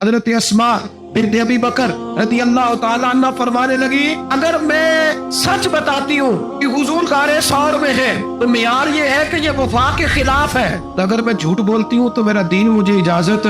حضرت اسما بنت ابی بکر رضی اللہ تعالیٰ عنہ فرمانے لگی اگر میں سچ بتاتی ہوں کہ حضور غار ثور میں ہے تو معیار یہ ہے کہ یہ وفا کے خلاف ہے، تو اگر میں جھوٹ بولتی ہوں تو میرا دین مجھے اجازت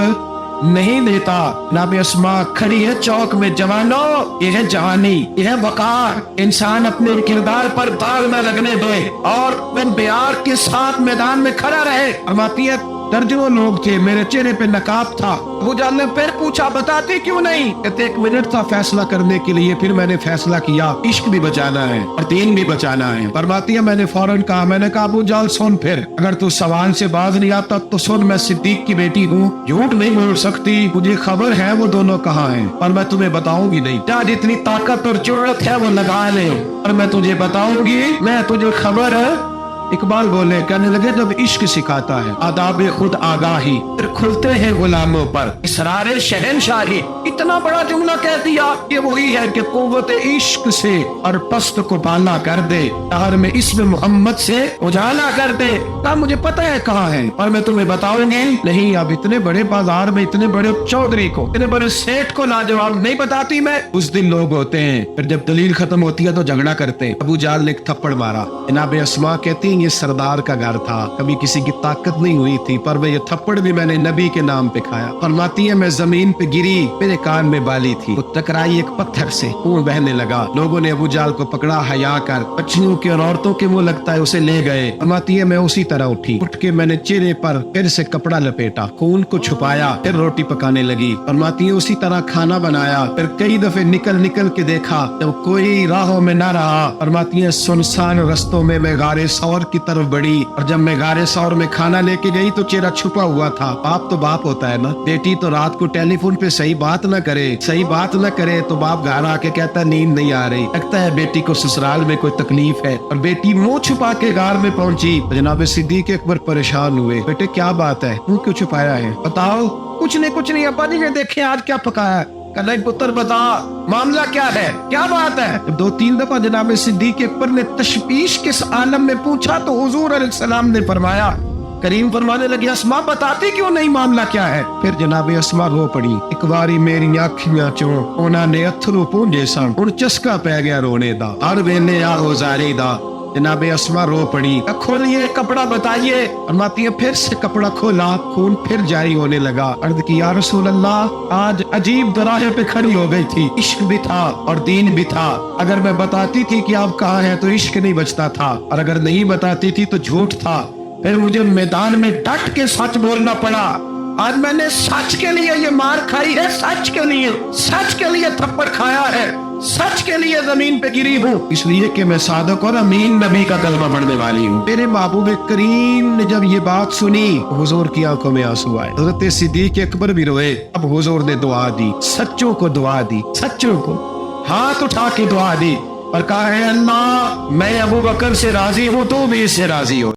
نہیں دیتا۔ جناب اسما کھڑی ہے چوک میں، جوانوں یہ ہے جوانی، یہ ہے وقار، انسان اپنے کردار پر داغ نہ لگنے دے اور بیار کے ساتھ میدان میں کھڑا رہے۔ فرماتی ہے درجنوں لوگ تھے، میرے چہرے پہ نقاب تھا۔ ابو جہل نے پھر پوچھا بتاتی کیوں نہیں؟ کہتے 1 منٹ تھا فیصلہ کرنے کے لیے، پھر میں نے فیصلہ کیا عشق بھی بچانا ہے اور دین بھی بچانا ہے۔ فرماتی ہے میں نے فوراً کہا، میں نے کہا ابو جہل سن، پھر اگر تو سوال سے باز نہیں آتا تو سن، میں صدیق کی بیٹی ہوں، جھوٹ نہیں بول سکتی، مجھے خبر ہے وہ دونوں کہاں ہیں اور میں تمہیں بتاؤں گی نہیں، جہاں جتنی طاقت اور جرأت ہے وہ لگا لے اور میں تجھے بتاؤں گی، میں تجھے خبر ہے۔ اقبال بولے، کہنے لگے جب عشق سکھاتا ہے آداب خود آگاہی، پھر کھلتے ہیں غلاموں پر اسرار شہنشاہی۔ اتنا بڑا جملہ کہہ دیا، یہ وہی ہے کہ قوت عشق سے اور پست کو بالا کر دے، شہر میں اسم محمد سے اجالا کر دے۔ کہا مجھے پتہ ہے کہاں ہے اور میں تمہیں بتاؤں گی نہیں، اب اتنے بڑے بازار میں اتنے بڑے چودھری کو، اتنے بڑے سیٹ کو لاجواب نہیں بتاتی میں۔ اس دن لوگ ہوتے ہیں پھر جب دلیل ختم ہوتی ہے تو جھگڑا کرتے ہیں۔ ابو جہل نے ایک تھپڑ مارا۔ جناب اسما کہتی یہ سردار کا گھر تھا، کبھی کسی کی طاقت نہیں ہوئی تھی، پر وہ یہ تھپڑ بھی میں نے نبی کے نام پہ کھایا۔ فرماتی ہے میں زمین پہ گری، میرے کان میں بالی تھی، وہ ٹکرائی ایک پتھر سے، خون بہنے لگا۔ لوگوں نے ابو جہل کو پکڑا، حیا کر، بچیوں کے اور عورتوں کے منہ لگتا ہے اسے لے گئے۔ فرماتی ہے میں اسی طرح اٹھی، اٹھ کے میں نے چہرے پر پھر سے کپڑا لپیٹا، خون کو چھپایا، پھر روٹی پکانے لگی۔ فرماتی ہے اسی طرح کھانا بنایا، پھر کئی دفعے نکل نکل کے دیکھا جب کوئی راہوں میں نہ رہا۔ فرماتی ہے سنسان رستوں میں میں غار ثور کی طرف بڑھی، اور جب میں غار ثور میں کھانا لے کے گئی تو چہرہ چھپا ہوا تھا۔ باپ تو باپ ہوتا ہے نا، بیٹی تو رات کو ٹیلی فون پہ صحیح بات نہ کرے تو باپ گھر آ کے کہتا ہے نیند نہیں آ رہی، لگتا ہے بیٹی کو سسرال میں کوئی تکلیف ہے، اور بیٹی منہ چھپا کے غار میں پہنچی۔ جناب صدیق اکبر پریشان ہوئے، بیٹے کیا بات ہے، منہ کیوں چھپایا ہے؟ بتاؤ۔ کچھ نہیں ابا جی دیکھیں آج کیا پکایا ہے۔ کہ پتر بتا معاملہ کیا ہے، کیا بات ہے؟ 2-3 دفعہ جناب صدیق اکبر نے تشویش کے عالم میں پوچھا تو حضور علیہ السلام نے فرمایا، کریم فرمانے لگے اسما بتاتی کیوں نہیں معاملہ کیا ہے؟ پھر جناب اسما رو پڑی، ایک باری میری آنکھیاں چوں انہاں نے اتھرو پونجے سن، ہن چسکا پی گیا رونے دا، ہر ویلے آ گزاری دا۔ جناب اسما رو پڑی، کھولیے کپڑا بتائیے۔ فرماتی ہے پھر سے کپڑا کھولا، خون پھر جاری ہونے لگا۔ عرض کی یا رسول اللہ آج عجیب دراہے پہ کھڑی ہو گئی تھی، عشق بھی تھا اور دین بھی تھا، اگر میں بتاتی تھی کہ آپ کہاں ہیں تو عشق نہیں بچتا تھا، اور اگر نہیں بتاتی تھی تو جھوٹ تھا، پھر مجھے میدان میں ڈٹ کے سچ بولنا پڑا۔ آج میں نے سچ کے لیے یہ مار کھائی ہے، سچ کے لیے تھپڑ کھایا ہے، سچ کے لیے زمین پہ گری ہوں، اس لیے کہ میں صادق اور امین نبی کا کلمہ پڑھنے والی ہوں۔ میرے محبوب کریم نے جب یہ بات سنی حضور کی آنکھوں میں آنسو آئے، حضرت صدیق اکبر بھی روئے۔ اب حضور نے دعا دی، سچوں کو دعا دی، سچوں کو ہاتھ اٹھا کے دعا دی اور کہا ہے اللہ میں ابو بکر سے راضی ہوں، تو بھی اس سے راضی ہو۔